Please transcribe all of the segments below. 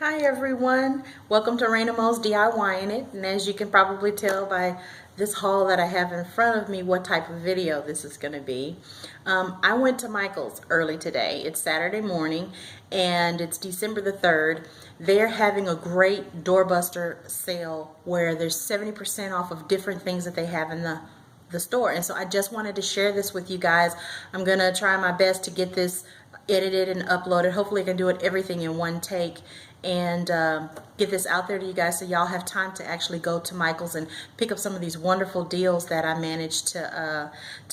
Hi everyone, welcome to ReinaMoe's DIYing it, and as you can probably tell by this haul that I have in front of me what type of video this is going to be. I went to Michael's early today. It's Saturday morning and it's December the 3rd. They're having a great DoorBuster sale where there's 70% off of different things that they have in the store, and so I just wanted to share this with you guys. I'm gonna try my best to get this edited and uploaded. Hopefully I can do it everything in one take and get this out there to you guys so y'all have time to actually go to Michael's and pick up some of these wonderful deals that I managed to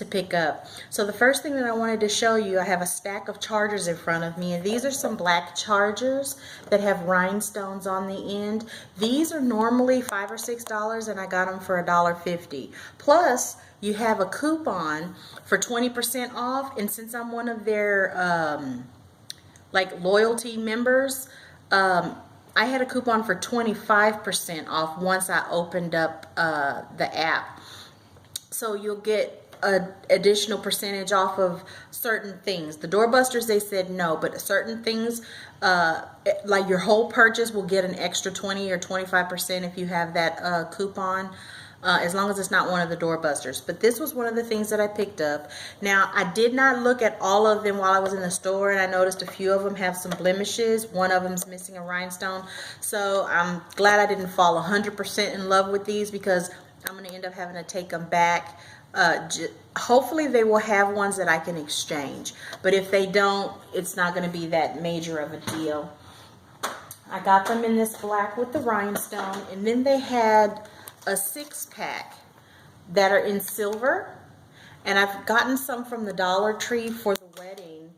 pick up. So the first thing that I wanted to show you, I have a stack of chargers in front of me, and these are some black chargers that have rhinestones on the end. These are normally $5 or $6 and I got them for $1.50. Plus you have a coupon for 20% off, and since I'm one of their like loyalty members, I had a coupon for 25% off once I opened up the app. So you'll get an additional percentage off of certain things. The DoorBusters, they said no, but certain things like your whole purchase will get an extra 20 or 25% if you have that coupon. As long as it's not one of the DoorBusters. But this was one of the things that I picked up. Now, I did not look at all of them while I was in the store, and I noticed a few of them have some blemishes. One of them's missing a rhinestone. So I'm glad I didn't fall 100% in love with these, because I'm going to end up having to take them back. Hopefully they will have ones that I can exchange. But if they don't, it's not going to be that major of a deal. I got them in this black with the rhinestone, and then they had a 6-pack that are in silver, and I've gotten some from the Dollar Tree for the wedding.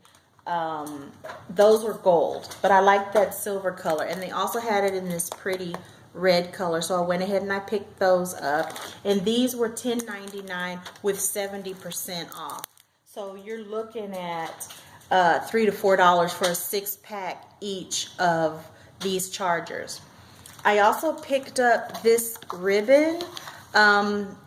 Those were gold, but I like that silver color, and they also had it in this pretty red color, so I went ahead and I picked those up, and these were $10.99 with 70% off. So you're looking at $3 to $4 for a 6-pack each of these chargers. I also picked up this ribbon.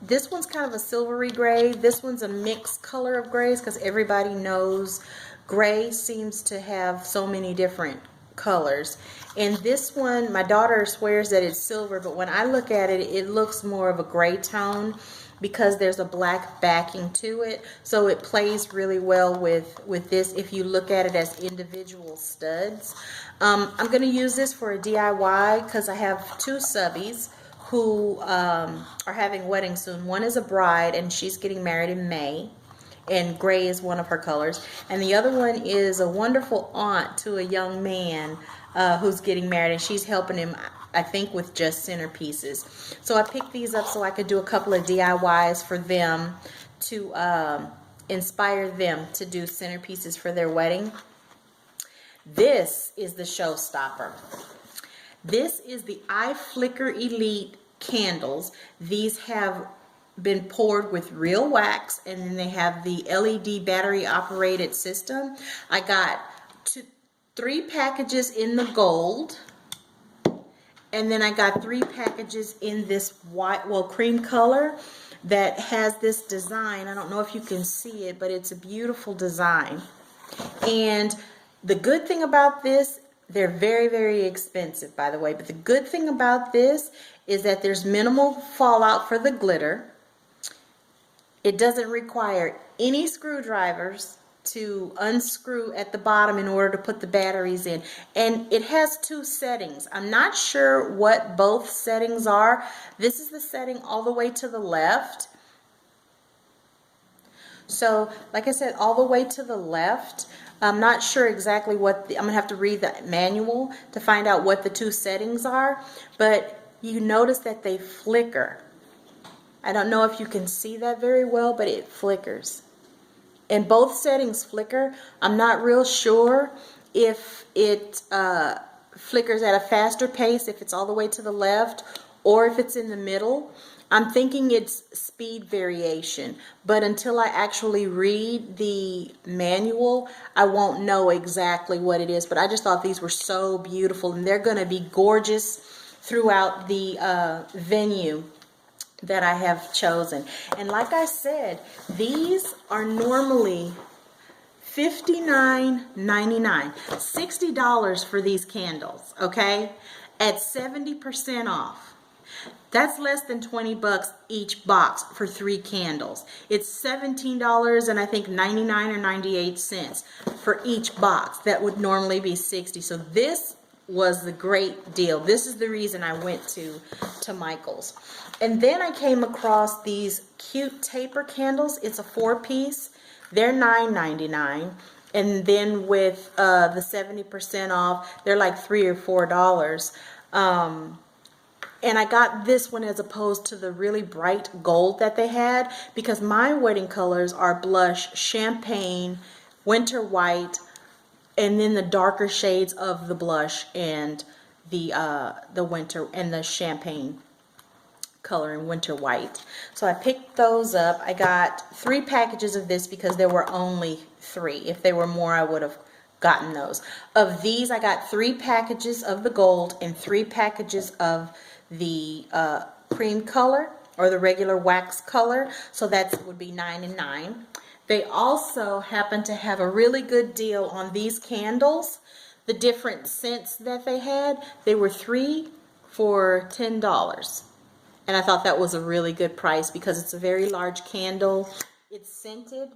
This one's kind of a silvery gray. This one's a mixed color of grays, because everybody knows gray seems to have so many different colors. And this one, my daughter swears that it's silver, but when I look at it, it looks more of a gray tone because there's a black backing to it. So it plays really well with this if you look at it as individual studs. I'm going to use this for a DIY because I have two subbies who are having weddings soon. One is a bride and she's getting married in May, and gray is one of her colors. And the other one is a wonderful aunt to a young man who's getting married, and she's helping him, I think, with just centerpieces. So I picked these up so I could do a couple of DIYs for them to inspire them to do centerpieces for their wedding. This is the showstopper. This is the iFlicker Elite candles. These have been poured with real wax, and then they have the LED battery operated system. I got 3 packages in the gold, and then I got 3 packages in this white, well, cream color that has this design. I don't know if you can see it, but it's a beautiful design. And the good thing about this, they're very, very expensive, by the way, but the good thing about this is that there's minimal fallout for the glitter. It doesn't require any screwdrivers to unscrew at the bottom in order to put the batteries in. And it has 2 settings. I'm not sure what both settings are. This is the setting all the way to the left. So, like I said, all the way to the left. I'm not sure exactly what I'm going to have to read the manual to find out what the 2 settings are, but you notice that they flicker. I don't know if you can see that very well, but it flickers. And both settings flicker. I'm not real sure if it flickers at a faster pace if it's all the way to the left or if it's in the middle. I'm thinking it's speed variation, but until I actually read the manual, I won't know exactly what it is. But I just thought these were so beautiful, and they're going to be gorgeous throughout the venue that I have chosen. And like I said, these are normally $59.99. $60 for these candles, okay? At 70% off. That's less than 20 bucks each box for 3 candles. It's $17 and I think 99 or 98 cents for each box. That would normally be 60. So this was the great deal. This is the reason I went to Michael's. And then I came across these cute taper candles. It's a 4-piece. They're $9.99. And then with the 70% off, they're like $3 or $4. And I got this one as opposed to the really bright gold that they had, because my wedding colors are blush, champagne, winter white, and then the darker shades of the blush and the winter and the champagne color in winter white. So I picked those up. I got 3 packages of this because there were only 3. If there were more, I would have gotten those. Of these, I got 3 packages of the gold and 3 packages of the cream color or the regular wax color. So that would be 9 and 9. They also happen to have a really good deal on these candles. The different scents that they had, they were 3 for $10. And I thought that was a really good price because it's a very large candle. It's scented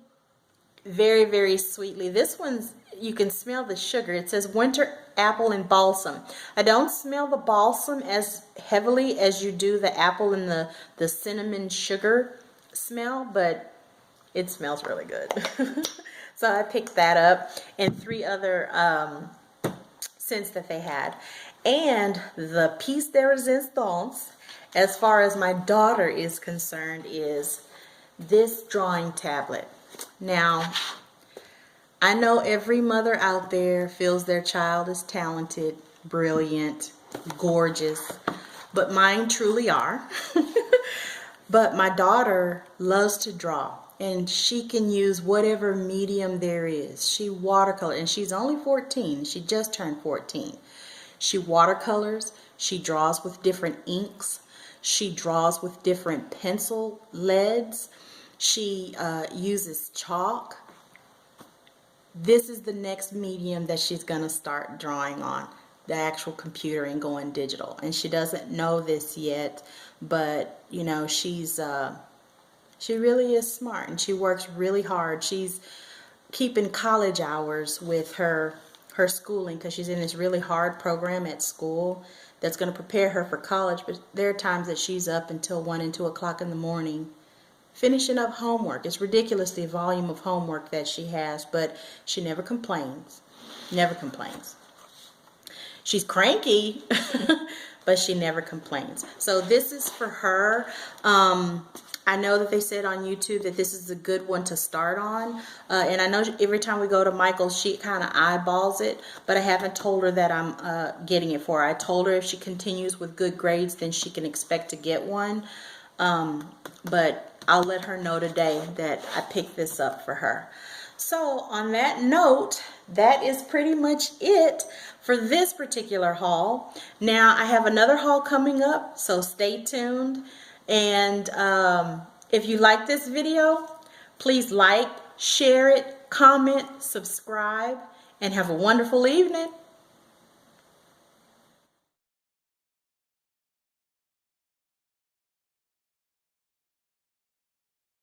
very, very sweetly. This one's, you can smell the sugar. It says winter apple and balsam. I don't smell the balsam as heavily as you do the apple and the cinnamon sugar smell, but it smells really good. So I picked that up, and 3 other scents that they had. And the piece de resistance, as far as my daughter is concerned, is this drawing tablet. Now, I know every mother out there feels their child is talented, brilliant, gorgeous, but mine truly are. But my daughter loves to draw, and she can use whatever medium there is. She watercolor, and she's only 14. She just turned 14. She watercolors. She draws with different inks. She draws with different pencil leads. She uses chalk. This is the next medium that she's going to start drawing on, the actual computer, and going digital. And she doesn't know this yet, but you know, she really is smart, and she works really hard. She's keeping college hours with her schooling because she's in this really hard program at school that's going to prepare her for college. But there are times that she's up until 1 and 2 o'clock in the morning finishing up homework. It's ridiculous, the volume of homework that she has, but she never complains. Never complains. She's cranky, but she never complains. So this is for her. I know that they said on YouTube that this is a good one to start on. And I know every time we go to Michael's, she kind of eyeballs it, but I haven't told her that I'm getting it for her. I told her if she continues with good grades, then she can expect to get one. But I'll let her know today that I picked this up for her. So on that note, that is pretty much it for this particular haul. Now I have another haul coming up, so stay tuned. And if you like this video, please like, share it, comment, subscribe, and have a wonderful evening.